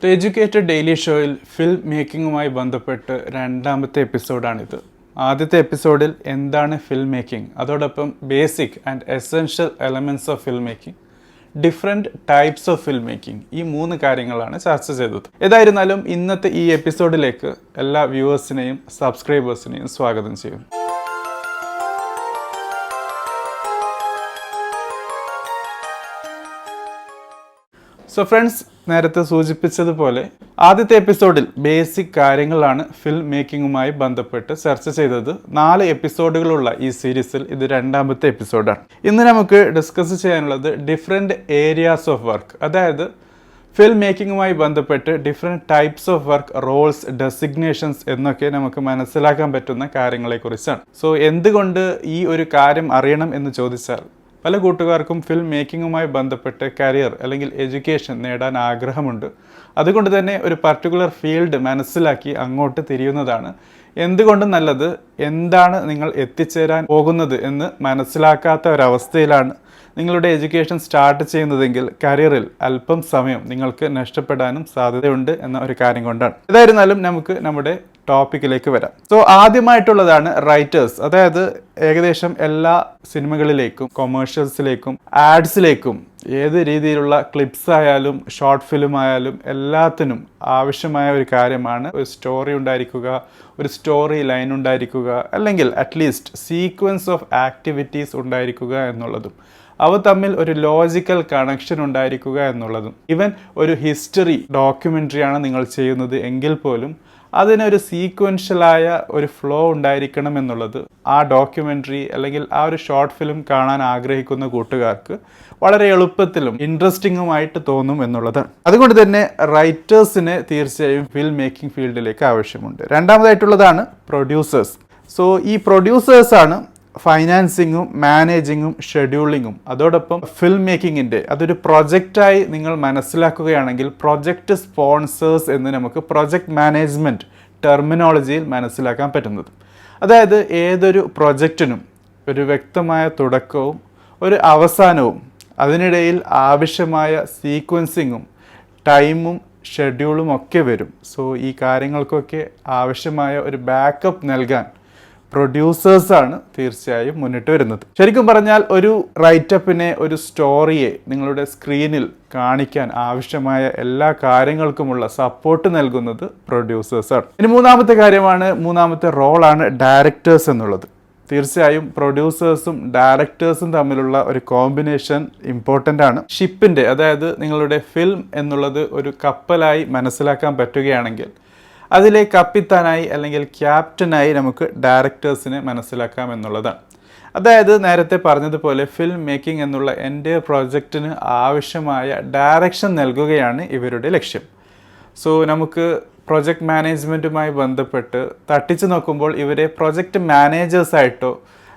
The educated daily ഷോയിൽ film മേക്കിങ്ങുമായി ബന്ധപ്പെട്ട് രണ്ടാമത്തെ എപ്പിസോഡാണിത്. ആദ്യത്തെ എപ്പിസോഡിൽ എന്താണ് ഫിൽം മേക്കിംഗ്, അതോടൊപ്പം basic and essential elements of film making, different types of film making, ഈ 3 കാര്യങ്ങളാണ് ചർച്ച ചെയ്തത്. ഏതായിരുന്നാലും ഇന്നത്തെ ഈ എപ്പിസോഡിലേക്ക് എല്ലാ വ്യൂവേഴ്സിനെയും സബ്സ്ക്രൈബേഴ്സിനെയും സ്വാഗതം ചെയ്യും. സോ ഫ്രണ്ട്സ്, നേരത്തെ സൂചിപ്പിച്ചതുപോലെ ആദ്യത്തെ എപ്പിസോഡിൽ ബേസിക് കാര്യങ്ങളാണ് ഫിൽം മേക്കിങ്ങുമായി ബന്ധപ്പെട്ട് ചർച്ച ചെയ്തത്. 4 എപ്പിസോഡുകളുള്ള ഈ സീരീസിൽ ഇത് രണ്ടാമത്തെ എപ്പിസോഡാണ്. ഇന്ന് നമുക്ക് ഡിസ്കസ് ചെയ്യാനുള്ളത് ഡിഫറെൻറ്റ് ഏരിയാസ് ഓഫ് വർക്ക്, അതായത് ഫിൽം മേക്കിങ്ങുമായി ബന്ധപ്പെട്ട് different types of work, roles, designations എന്നൊക്കെ നമുക്ക് മനസ്സിലാക്കാൻ പറ്റുന്ന കാര്യങ്ങളെക്കുറിച്ചാണ്. സോ എന്തുകൊണ്ട് ഈ ഒരു കാര്യം അറിയണം എന്ന് ചോദിച്ചാൽ, പല കൂട്ടുകാർക്കും ഫിൽം മേക്കിങ്ങുമായി ബന്ധപ്പെട്ട് കരിയർ അല്ലെങ്കിൽ എഡ്യൂക്കേഷൻ നേടാൻ ആഗ്രഹമുണ്ട്. അതുകൊണ്ട് തന്നെ ഒരു പർട്ടിക്കുലർ ഫീൽഡ് മനസ്സിലാക്കി അങ്ങോട്ട് തിരിയുന്നതാണ് എന്തുകൊണ്ടും നല്ലത്. എന്താണ് നിങ്ങൾ എത്തിച്ചേരാൻ പോകുന്നത് എന്ന് മനസ്സിലാക്കാത്ത ഒരവസ്ഥയിലാണ് നിങ്ങളുടെ എഡ്യൂക്കേഷൻ സ്റ്റാർട്ട് ചെയ്യുന്നതെങ്കിൽ കരിയറിൽ അല്പം സമയം നിങ്ങൾക്ക് നഷ്ടപ്പെടാനും സാധ്യതയുണ്ട് എന്ന ഒരു കാര്യം കൊണ്ടാണ്. ഏതായിരുന്നാലും നമുക്ക് നമ്മുടെ ടോപ്പിക്കിലേക്ക് വരാം. സോ ആദ്യമായിട്ടുള്ളതാണ് റൈറ്റേഴ്സ്, അതായത് ഏകദേശം എല്ലാ സിനിമകളിലേക്കും കൊമേഴ്ഷ്യൽസിലേക്കും ആഡ്സിലേക്കും ഏത് രീതിയിലുള്ള ക്ലിപ്സ് ആയാലും ഷോർട്ട് ഫിലിം ആയാലും എല്ലാത്തിനും ആവശ്യമായ ഒരു കാര്യമാണ് ഒരു സ്റ്റോറി ഉണ്ടായിരിക്കുക, ഒരു സ്റ്റോറി ലൈൻ ഉണ്ടായിരിക്കുക, അല്ലെങ്കിൽ അറ്റ്ലീസ്റ്റ് സീക്വൻസ് ഓഫ് ആക്ടിവിറ്റീസ് ഉണ്ടായിരിക്കുക എന്നുള്ളതും അവ തമ്മിൽ ഒരു ലോജിക്കൽ കണക്ഷൻ ഉണ്ടായിരിക്കുക എന്നുള്ളതും. ഈവൻ ഒരു ഹിസ്റ്ററി ഡോക്യുമെൻ്ററിയാണ് നിങ്ങൾ ചെയ്യുന്നത് എങ്കിൽ പോലും അതിനൊരു സീക്വൻഷ്യലായ ഒരു ഫ്ലോ ഉണ്ടായിരിക്കണം എന്നുള്ളത് ആ ഡോക്യുമെൻ്ററി അല്ലെങ്കിൽ ആ ഒരു ഷോർട്ട് ഫിലിം കാണാൻ ആഗ്രഹിക്കുന്ന കൂട്ടുകാർക്ക് വളരെ എളുപ്പത്തിലും ഇൻട്രസ്റ്റിങ്ങുമായിട്ട് തോന്നും എന്നുള്ളതാണ്. അതുകൊണ്ട് തന്നെ റൈറ്റേഴ്സിന് തീർച്ചയായും ഫിൽം മേക്കിംഗ് ഫീൽഡിലേക്ക് ആവശ്യമുണ്ട്. രണ്ടാമതായിട്ടുള്ളതാണ് പ്രൊഡ്യൂസേഴ്സ്. സോ ഈ പ്രൊഡ്യൂസേഴ്സാണ് ഫൈനാൻസിങ്ങും മാനേജിങ്ങും ഷെഡ്യൂളിങ്ങും അതോടൊപ്പം ഫിൽം മേക്കിങ്ങിൻ്റെ അതൊരു പ്രൊജക്റ്റായി നിങ്ങൾ മനസ്സിലാക്കുകയാണെങ്കിൽ പ്രൊജക്റ്റ് സ്പോൺസേഴ്സ് എന്ന് നമുക്ക് പ്രൊജക്റ്റ് മാനേജ്മെൻറ്റ് ടെർമിനോളജിയിൽ മനസ്സിലാക്കാൻ പറ്റുന്നത്. അതായത് ഏതൊരു പ്രൊജക്റ്റിനും ഒരു വ്യക്തമായ തുടക്കവും ഒരു അവസാനവും അതിനിടയിൽ ആവശ്യമായ സീക്വൻസിങ്ങും ടൈമും ഷെഡ്യൂളും ഒക്കെ വരും. സോ ഈ കാര്യങ്ങൾക്കൊക്കെ ആവശ്യമായ ഒരു ബാക്കപ്പ് നൽകാൻ പ്രൊഡ്യൂസേഴ്സാണ് തീർച്ചയായും മുന്നിട്ട് വരുന്നത്. ശരിക്കും പറഞ്ഞാൽ ഒരു റൈറ്റപ്പിനെ, ഒരു സ്റ്റോറിയെ നിങ്ങളുടെ സ്ക്രീനിൽ കാണിക്കാൻ ആവശ്യമായ എല്ലാ കാര്യങ്ങൾക്കുമുള്ള സപ്പോർട്ട് നൽകുന്നത് പ്രൊഡ്യൂസേഴ്സാണ്. ഇനി മൂന്നാമത്തെ റോളാണ് ഡയറക്ടേഴ്സ് എന്നുള്ളത്. തീർച്ചയായും പ്രൊഡ്യൂസേഴ്സും ഡയറക്ടേഴ്സും തമ്മിലുള്ള ഒരു കോമ്പിനേഷൻ ഇമ്പോർട്ടൻ്റ് ആണ്. ഷിപ്പിൻ്റെ, അതായത് നിങ്ങളുടെ ഫിൽം എന്നുള്ളത് ഒരു കപ്പലായി മനസ്സിലാക്കാൻ പറ്റുകയാണെങ്കിൽ അതിലെ കപ്പിത്താനായി അല്ലെങ്കിൽ ക്യാപ്റ്റനായി നമുക്ക് ഡയറക്ടേഴ്സിനെ മനസ്സിലാക്കാം എന്നുള്ളതാണ്. അതായത് നേരത്തെ പറഞ്ഞതുപോലെ ഫിൽം മേക്കിംഗ് എന്നുള്ള എൻ്റെ പ്രോജക്റ്റിന് ആവശ്യമായ ഡയറക്ഷൻ നൽകുകയാണ് ഇവരുടെ ലക്ഷ്യം. സോ നമുക്ക് പ്രൊജക്റ്റ് മാനേജ്മെൻറ്റുമായി ബന്ധപ്പെട്ട് തട്ടിച്ചു നോക്കുമ്പോൾ ഇവരെ പ്രൊജക്റ്റ് മാനേജേഴ്സായിട്ടോ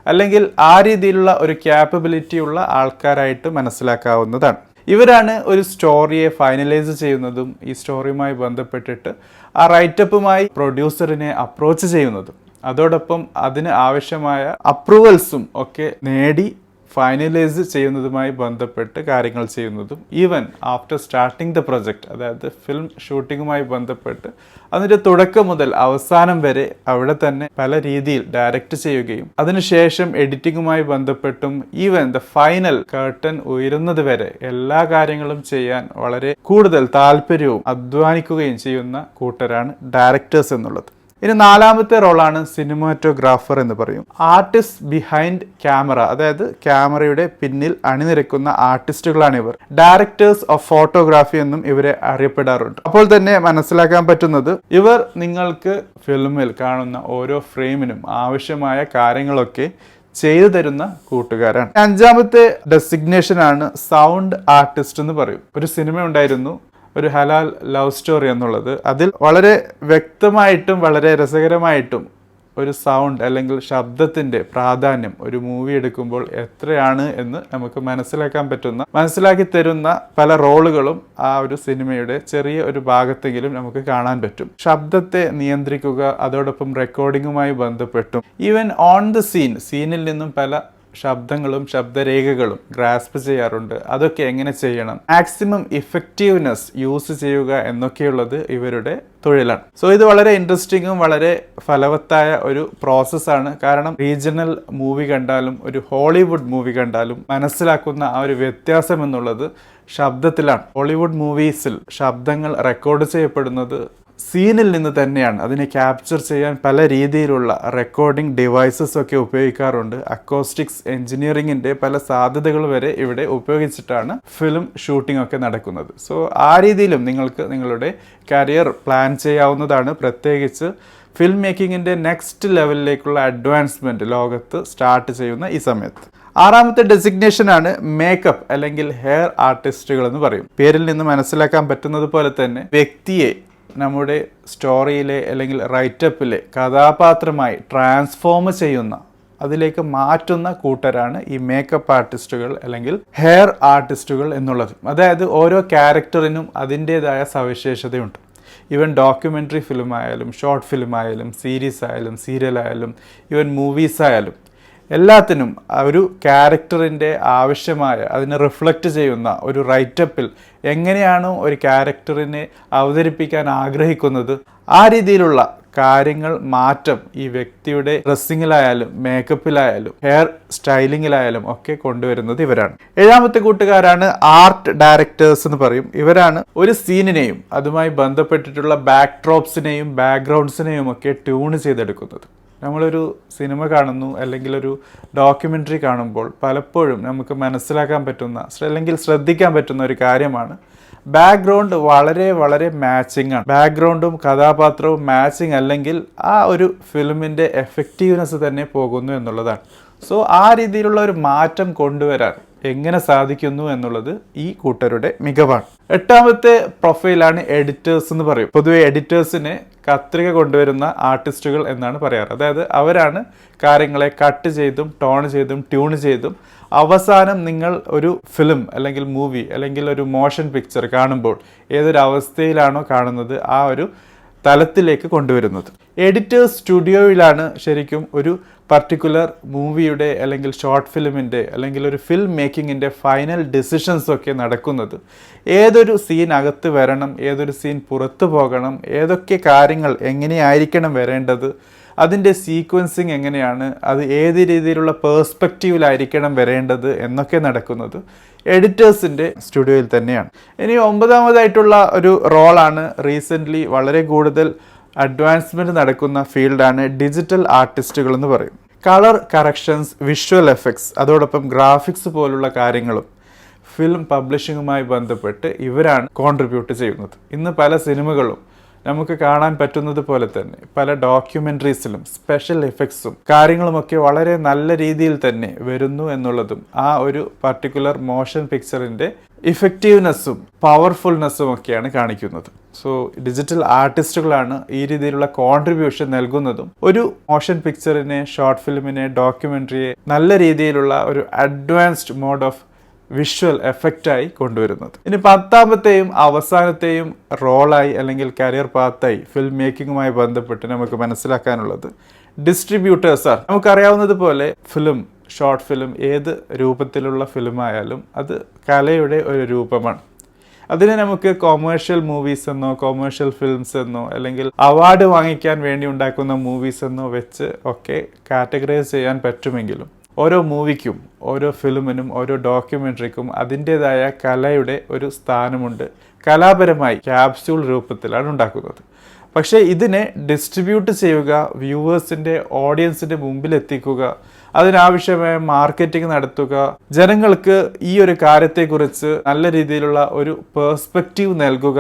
അല്ലെങ്കിൽ ആ രീതിയിലുള്ള ഒരു ക്യാപ്പബിലിറ്റി ഉള്ള ആൾക്കാരായിട്ട് മനസ്സിലാക്കാവുന്നതാണ്. ഇവരാണ് ഒരു സ്റ്റോറിയെ ഫൈനലൈസ് ചെയ്യുന്നതും ഈ സ്റ്റോറിയുമായി ബന്ധപ്പെട്ടിട്ട് ആ റൈറ്റപ്പുമായി പ്രൊഡ്യൂസറിനെ അപ്രോച്ച് ചെയ്യുന്നതും അതോടൊപ്പം അതിന് ആവശ്യമായ അപ്രൂവൽസും ഒക്കെ നേടി ഫൈനലൈസ് ചെയ്യുന്നതുമായി ബന്ധപ്പെട്ട് കാര്യങ്ങൾ ചെയ്യുന്നതും even after starting the project, അതായത് ഫിലിം ഷൂട്ടിങ്ങുമായി ബന്ധപ്പെട്ട് അതിൻ്റെ തുടക്കം മുതൽ അവസാനം വരെ അവിടെ തന്നെ പല രീതിയിൽ ഡയറക്റ്റ് ചെയ്യുകയും അതിനുശേഷം എഡിറ്റിങ്ങുമായി ബന്ധപ്പെട്ടും ഈവൻ ദ ഫൈനൽ കർട്ടൻ ഉയരുന്നത് വരെ എല്ലാ കാര്യങ്ങളും ചെയ്യാൻ വളരെ കൂടുതൽ താല്പര്യവും അധ്വാനിക്കുകയും ചെയ്യുന്ന കൂട്ടരാണ് ഡയറക്ടേഴ്സ് എന്നുള്ളത്. ഇനി 4മത്തെ റോളാണ് സിനിമാറ്റോഗ്രാഫർ എന്ന് പറയും. ആർട്ടിസ്റ്റ് ബിഹൈൻഡ് ക്യാമറ, അതായത് ക്യാമറയുടെ പിന്നിൽ അണിനിരക്കുന്ന ആർട്ടിസ്റ്റുകളാണ് ഇവർ. ഡയറക്ടേഴ്സ് ഓഫ് ഫോട്ടോഗ്രാഫി എന്നും ഇവരെ അറിയപ്പെടാറുണ്ട്. അപ്പോൾ തന്നെ മനസ്സിലാക്കാൻ പറ്റുന്നത് ഇവർ നിങ്ങൾക്ക് ഫിലിമിൽ കാണുന്ന ഓരോ ഫ്രെയിമിനും ആവശ്യമായ കാര്യങ്ങളൊക്കെ ചെയ്തു തരുന്ന കൂട്ടുകാരാണ്. 5മത്തെ ഡെസിഗ്നേഷൻ ആണ് സൗണ്ട് ആർട്ടിസ്റ്റ് എന്ന് പറയും. ഒരു സിനിമ ഉണ്ടായിരുന്നു, ഒരു ഹലാൽ ലവ് സ്റ്റോറി എന്നുള്ളത്. അതിൽ വളരെ വ്യക്തമായിട്ടും വളരെ രസകരമായിട്ടും ഒരു സൗണ്ട് അല്ലെങ്കിൽ ശബ്ദത്തിൻ്റെ പ്രാധാന്യം ഒരു മൂവി എടുക്കുമ്പോൾ എത്രയാണ് എന്ന് നമുക്ക് മനസ്സിലാക്കി തരുന്ന പല റോളുകളും ആ ഒരു സിനിമയുടെ ചെറിയ ഒരു ഭാഗത്തെങ്കിലും നമുക്ക് കാണാൻ പറ്റും. ശബ്ദത്തെ നിയന്ത്രിക്കുക, അതോടൊപ്പം റെക്കോർഡിങ്ങുമായി ബന്ധപ്പെട്ടും ഈവൻ ഓൺ ദ സീനിൽ നിന്നും പല ശബ്ദങ്ങളും ശബ്ദരേഖകളും ഗ്രാസ്പ് ചെയ്യാറുണ്ട്. അതൊക്കെ എങ്ങനെ ചെയ്യണം, മാക്സിമം ഇഫക്റ്റീവ്നെസ് യൂസ് ചെയ്യുക എന്നൊക്കെയുള്ളത് ഇവരുടെ തൊഴിലാണ്. സോ ഇത് വളരെ ഇൻട്രസ്റ്റിങ്ങും വളരെ ഫലവത്തായ ഒരു പ്രോസസ്സാണ്. കാരണം റീജിയണൽ മൂവി കണ്ടാലും ഒരു ഹോളിവുഡ് മൂവി കണ്ടാലും മനസ്സിലാക്കുന്ന ആ ഒരു വ്യത്യാസം എന്നുള്ളത് ശബ്ദത്തിലാണ്. ഹോളിവുഡ് മൂവീസിൽ ശബ്ദങ്ങൾ റെക്കോർഡ് ചെയ്യപ്പെടുന്നത് സീനിൽ നിന്ന് തന്നെയാണ്. അതിനെ ക്യാപ്ചർ ചെയ്യാൻ പല രീതിയിലുള്ള റെക്കോർഡിംഗ് ഡിവൈസസ് ഒക്കെ ഉപയോഗിക്കാറുണ്ട്. അക്കോസ്റ്റിക്സ് എഞ്ചിനീയറിംഗിൻ്റെ പല സാധ്യതകൾ വരെ ഇവിടെ ഉപയോഗിച്ചിട്ടാണ് ഫിലിം ഷൂട്ടിംഗ് ഒക്കെ നടക്കുന്നത്. സോ ആ രീതിയിലും നിങ്ങൾക്ക് നിങ്ങളുടെ കരിയർ പ്ലാൻ ചെയ്യാവുന്നതാണ്. പ്രത്യേകിച്ച് ഫിലിം മേക്കിങ്ങിൻ്റെ നെക്സ്റ്റ് ലെവലിലേക്കുള്ള അഡ്വാൻസ്മെൻറ്റ് ലോകത്ത് സ്റ്റാർട്ട് ചെയ്യുന്ന ഈ സമയത്ത്. ആറാമത്തെ ഡെസിഗ്നേഷനാണ് മേക്കപ്പ് അല്ലെങ്കിൽ ഹെയർ ആർട്ടിസ്റ്റുകൾ എന്ന് പറയും. പേരിൽ നിന്ന് മനസ്സിലാക്കാൻ പറ്റുന്നത് പോലെ തന്നെ വ്യക്തിയെ നമ്മുടെ സ്റ്റോറിയിലെ അല്ലെങ്കിൽ റൈറ്റപ്പിലെ കഥാപാത്രമായി ട്രാൻസ്ഫോം ചെയ്യുന്ന, അതിലേക്ക് മാറ്റുന്ന കൂട്ടരാണ് ഈ മേക്കപ്പ് ആർട്ടിസ്റ്റുകൾ അല്ലെങ്കിൽ ഹെയർ ആർട്ടിസ്റ്റുകൾ എന്നുള്ളത്. അതായത് ഓരോ ക്യാരക്ടറിനും അതിൻ്റേതായ സവിശേഷതയുണ്ട്. ഈവൻ ഡോക്യുമെൻ്ററി ഫിലിം ആയാലും ഷോർട്ട് ഫിലിം ആയാലും സീരീസ് ആയാലും സീരിയൽ ആയാലും ഈവൻ മൂവീസ് ആയാലും എല്ലാത്തിനും ഒരു ക്യാരക്ടറിൻ്റെ ആവശ്യമായ അതിനെ റിഫ്ലക്റ്റ് ചെയ്യുന്ന ഒരു റൈറ്റപ്പിൽ എങ്ങനെയാണോ ഒരു ക്യാരക്ടറിനെ അവതരിപ്പിക്കാൻ ആഗ്രഹിക്കുന്നത് ആ രീതിയിലുള്ള കാര്യങ്ങൾ മാറ്റം ഈ വ്യക്തിയുടെ ഡ്രസ്സിങ്ങിലായാലും മേക്കപ്പിലായാലും ഹെയർ സ്റ്റൈലിങ്ങിലായാലും ഒക്കെ കൊണ്ടുവരുന്നത് ഇവരാണ്. ഏഴാമത്തെ കൂട്ടുകാരാണ് ആർട്ട് ഡയറക്ടേഴ്സ് എന്ന് പറയും. ഇവരാണ് ഒരു സീനിനെയും അതുമായി ബന്ധപ്പെട്ടിട്ടുള്ള ബാക്ക്ഡ്രോപ്സിനെയും ബാക്ക്ഗ്രൗണ്ട്സിനെയും ഒക്കെ ട്യൂൺ ചെയ്തെടുക്കുന്നത്. നമ്മളൊരു സിനിമ കാണുന്നു അല്ലെങ്കിൽ ഒരു ഡോക്യുമെൻ്ററി കാണുമ്പോൾ പലപ്പോഴും നമുക്ക് മനസ്സിലാക്കാൻ പറ്റുന്ന അല്ലെങ്കിൽ ശ്രദ്ധിക്കാൻ പറ്റുന്ന ഒരു കാര്യമാണ് ബാക്ക്ഗ്രൗണ്ട് വളരെ വളരെ മാച്ചിങ് ആണ്. ബാക്ക്ഗ്രൗണ്ടും കഥാപാത്രവും മാച്ചിങ് അല്ലെങ്കിൽ ആ ഒരു ഫിലിമിൻ്റെ എഫക്റ്റീവ്നെസ് തന്നെ പോകുന്നു എന്നുള്ളതാണ്. സോ ആ രീതിയിലുള്ള ഒരു മാറ്റം കൊണ്ടുവരാൻ എങ്ങനെ സാധിക്കുന്നു എന്നുള്ളത് ഈ കൂട്ടരുടെ മികവാണ്. എട്ടാമത്തെ പ്രൊഫൈലാണ് എഡിറ്റേഴ്സ് എന്ന് പറയും. പൊതുവെ എഡിറ്റേഴ്സിനെ കത്രിക കൊണ്ടുവരുന്ന ആർട്ടിസ്റ്റുകൾ എന്നാണ് പറയാറ്. അതായത് അവരാണ് കാര്യങ്ങളെ കട്ട് ചെയ്തും ടോൺ ചെയ്തും ട്യൂൺ ചെയ്തും അവസാനം നിങ്ങൾ ഒരു ഫിലിം അല്ലെങ്കിൽ മൂവി അല്ലെങ്കിൽ ഒരു മോഷൻ പിക്ചർ കാണുമ്പോൾ ഏതൊരു അവസ്ഥയിലാണോ കാണുന്നത് ആ ഒരു തലത്തിലേക്ക് കൊണ്ടുവരുന്നത്. എഡിറ്റേഴ്സ് സ്റ്റുഡിയോയിലാണ് ശരിക്കും ഒരു പർട്ടിക്കുലർ മൂവിയുടെ അല്ലെങ്കിൽ ഷോർട്ട് ഫിലിമിൻ്റെ അല്ലെങ്കിൽ ഒരു ഫിലിം മേക്കിങ്ങിൻ്റെ ഫൈനൽ ഡിസിഷൻസ് ഒക്കെ നടക്കുന്നത്. ഏതൊരു സീൻ അകത്ത് വരണം, ഏതൊരു സീൻ പുറത്തു പോകണം, ഏതൊക്കെ കാര്യങ്ങൾ എങ്ങനെയായിരിക്കണം വരേണ്ടത്, അതിൻ്റെ സീക്വൻസിങ് എങ്ങനെയാണ്, അത് ഏത് രീതിയിലുള്ള പേഴ്സ്പെക്റ്റീവിലായിരിക്കണം വരേണ്ടത് എന്നൊക്കെ നടക്കുന്നത് എഡിറ്റേഴ്സിൻ്റെ സ്റ്റുഡിയോയിൽ തന്നെയാണ്. ഇനി ഒമ്പതാമതായിട്ടുള്ള ഒരു റോളാണ് റീസെൻ്റ്ലി വളരെ കൂടുതൽ അഡ്വാൻസ്മെൻറ്റ് നടക്കുന്ന ഫീൽഡാണ് ഡിജിറ്റൽ ആർട്ടിസ്റ്റുകൾ എന്ന് പറയും. കളർ കറക്ഷൻസ്, വിഷ്വൽ എഫക്ട്സ്, അതോടൊപ്പം ഗ്രാഫിക്സ് പോലുള്ള കാര്യങ്ങളും ഫിലിം പബ്ലിഷിങ്ങുമായി ബന്ധപ്പെട്ട് ഇവരാണ് കോൺട്രിബ്യൂട്ട് ചെയ്യുന്നത്. ഇന്ന് പല സിനിമകളും നമുക്ക് കാണാൻ പറ്റുന്നത് പോലെ തന്നെ പല ഡോക്യുമെൻ്ററീസിലും സ്പെഷ്യൽ എഫക്ട്സും കാര്യങ്ങളുമൊക്കെ വളരെ നല്ല രീതിയിൽ തന്നെ വരുന്നു എന്നുള്ളതും ആ ഒരു പർട്ടിക്കുലർ മോഷൻ പിക്ചറിൻ്റെ ഇഫക്റ്റീവ്നെസ്സും പവർഫുൾനെസ്സും ഒക്കെയാണ് കാണിക്കുന്നത്. സോ ഡിജിറ്റൽ ആർട്ടിസ്റ്റുകളാണ് ഈ രീതിയിലുള്ള കോൺട്രിബ്യൂഷൻ നൽകുന്നതും ഒരു മോഷൻ പിക്ചറിനെ, ഷോർട്ട് ഫിലിമിനെ, ഡോക്യുമെൻ്ററിയെ നല്ല രീതിയിലുള്ള ഒരു അഡ്വാൻസ്ഡ് മോഡ് ഓഫ് വിഷ്വൽ എഫക്റ്റായി കൊണ്ടുവരുന്നത്. ഇനി പത്താമത്തെയും അവസാനത്തെയും റോളായി അല്ലെങ്കിൽ കരിയർ പാത്തായി ഫിലിം മേക്കിങ്ങുമായി ബന്ധപ്പെട്ട് നമുക്ക് മനസ്സിലാക്കാനുള്ളത് ഡിസ്ട്രിബ്യൂട്ടേഴ്സാണ്. നമുക്കറിയാവുന്നത് പോലെ ഫിലിം, ഷോർട്ട് ഫിലിം, ഏത് രൂപത്തിലുള്ള ഫിലിമായാലും അത് കലയുടെ ഒരു രൂപമാണ്. അതിനെ നമുക്ക് കൊമേഴ്ഷ്യൽ മൂവീസ് എന്നോ കൊമേഴ്ഷ്യൽ ഫിലിംസ് എന്നോ അല്ലെങ്കിൽ അവാർഡ് വാങ്ങിക്കാൻ വേണ്ടി ഉണ്ടാക്കുന്ന മൂവീസ് എന്നോ വെച്ച് ഒക്കെ കാറ്റഗറൈസ് ചെയ്യാൻ പറ്റുമെങ്കിലും ഓരോ മൂവിക്കും, ഓരോ ഫിലിമിനും, ഓരോ ഡോക്യുമെൻ്ററിക്കും അതിൻ്റേതായ കലയുടെ ഒരു സ്ഥാനമുണ്ട്. കലാപരമായി ക്യാപ്സ്യൂൾ രൂപത്തിലാണ് ഉണ്ടാക്കുന്നത്. പക്ഷേ ഇതിനെ ഡിസ്ട്രിബ്യൂട്ട് ചെയ്യുക, വ്യൂവേഴ്സിൻ്റെ, ഓഡിയൻസിൻ്റെ മുമ്പിൽ എത്തിക്കുക, അതിനാവശ്യമായ മാർക്കറ്റിംഗ് നടത്തുക, ജനങ്ങൾക്ക് ഈ ഒരു കാര്യത്തെക്കുറിച്ച് നല്ല രീതിയിലുള്ള ഒരു പേഴ്സ്പെക്റ്റീവ് നൽകുക,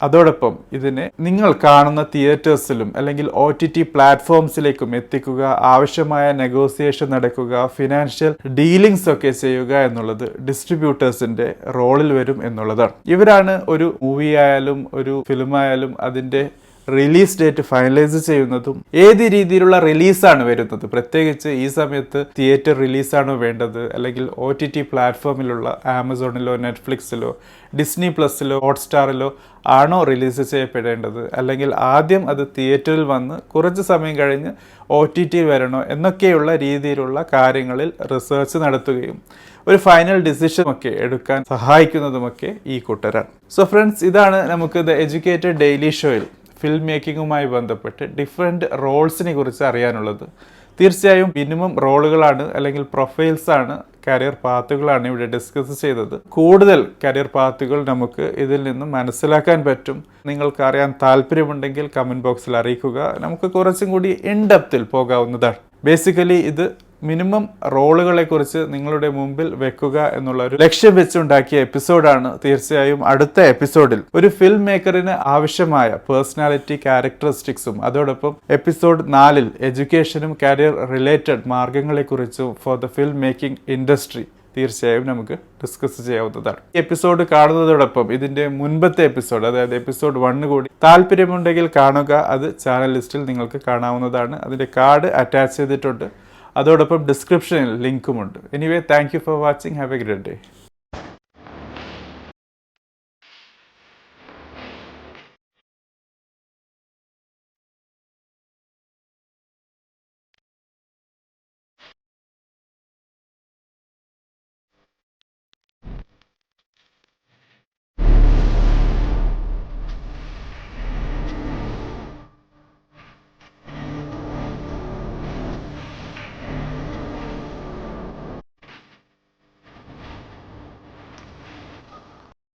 അതോടൊപ്പം ഇതിനെ നിങ്ങൾ കാണുന്ന തിയേറ്റേഴ്സിലും അല്ലെങ്കിൽ OTT പ്ലാറ്റ്ഫോംസിലേക്കും എത്തിക്കുക, ആവശ്യമായ നെഗോസിയേഷൻ നടക്കുക, ഫിനാൻഷ്യൽ ഡീലിങ്സ് ഒക്കെ ചെയ്യുക എന്നുള്ളത് ഡിസ്ട്രിബ്യൂട്ടേഴ്സിൻ്റെ റോളിൽ വരും എന്നുള്ളതാണ്. ഇവരാണ് ഒരു മൂവി ആയാലും ഒരു ഫിലിമായാലും അതിൻ്റെ റിലീസ് ഡേറ്റ് ഫൈനലൈസ് ചെയ്യുന്നതും ഏത് രീതിയിലുള്ള റിലീസാണ് വരുന്നത്, പ്രത്യേകിച്ച് ഈ സമയത്ത് തിയേറ്റർ റിലീസാണോ വേണ്ടത് അല്ലെങ്കിൽ OTT പ്ലാറ്റ്ഫോമിലുള്ള ആമസോണിലോ നെറ്റ്ഫ്ലിക്സിലോ ഡിസ്നി പ്ലസിലോ ഹോട്ട്സ്റ്റാറിലോ ആണോ റിലീസ് ചെയ്യപ്പെടേണ്ടത്, അല്ലെങ്കിൽ ആദ്യം അത് തിയേറ്ററിൽ വന്ന് കുറച്ച് സമയം കഴിഞ്ഞ് OTT വരണോ എന്നൊക്കെയുള്ള രീതിയിലുള്ള കാര്യങ്ങളിൽ റിസർച്ച് നടത്തുകയും ഒരു ഫൈനൽ ഡിസിഷൻ ഒക്കെ എടുക്കാൻ സഹായിക്കുന്നതുമൊക്കെ ഈ കൂട്ടരാണ്. സോ ഫ്രണ്ട്സ്, ഇതാണ് നമുക്ക് ദ എഡ്യൂക്കേറ്റഡ് ഡെയിലി ഷോയിൽ ഫിൽം മേക്കിങ്ങുമായി ബന്ധപ്പെട്ട് ഡിഫറെൻറ്റ് റോൾസിനെ കുറിച്ച് അറിയാനുള്ളത്. തീർച്ചയായും മിനിമം റോളുകളാണ് അല്ലെങ്കിൽ പ്രൊഫൈൽസ് ആണ്, കരിയർ പാത്തുകളാണ് ഇവിടെ ഡിസ്കസ് ചെയ്തത്. കൂടുതൽ കരിയർ പാത്തുകൾ നമുക്ക് ഇതിൽ നിന്നും മനസ്സിലാക്കാൻ പറ്റും. നിങ്ങൾക്ക് അറിയാൻ താല്പര്യമുണ്ടെങ്കിൽ കമൻറ്റ് ബോക്സിൽ അറിയിക്കുക. നമുക്ക് കുറച്ചും കൂടി ഇൻ ഡെപ്തിൽ പോകാവുന്നതാണ്. ബേസിക്കലി ഇത് മിനിമം റോളുകളെ കുറിച്ച് നിങ്ങളുടെ മുമ്പിൽ വെക്കുക എന്നുള്ള ഒരു ലക്ഷ്യം വെച്ചുണ്ടാക്കിയ എപ്പിസോഡാണ്. തീർച്ചയായും അടുത്ത എപ്പിസോഡിൽ ഒരു ഫിൽം മേക്കറിന് ആവശ്യമായ പേഴ്സണാലിറ്റി ക്യാരക്ടറിസ്റ്റിക്സും അതോടൊപ്പം എപ്പിസോഡ് 4 എഡ്യൂക്കേഷനും കരിയർ റിലേറ്റഡ് മാർഗങ്ങളെക്കുറിച്ചും for the film making industry തീർച്ചയായും നമുക്ക് ഡിസ്കസ് ചെയ്യാവുന്നതാണ്. ഈ എപ്പിസോഡ് കാണുന്നതോടൊപ്പം ഇതിന്റെ മുൻപത്തെ എപ്പിസോഡ്, അതായത് എപ്പിസോഡ് 1 കൂടി താല്പര്യമുണ്ടെങ്കിൽ കാണുക. അത് ചാനൽ ലിസ്റ്റിൽ നിങ്ങൾക്ക് കാണാവുന്നതാണ്. അതിന്റെ കാർഡ് അറ്റാച്ച് ചെയ്തിട്ടുണ്ട്. അതോടൊപ്പം ഡിസ്ക്രിപ്ഷനിൽ ലിങ്കുമുണ്ട്. Anyway, thank you for watching. Have a great day.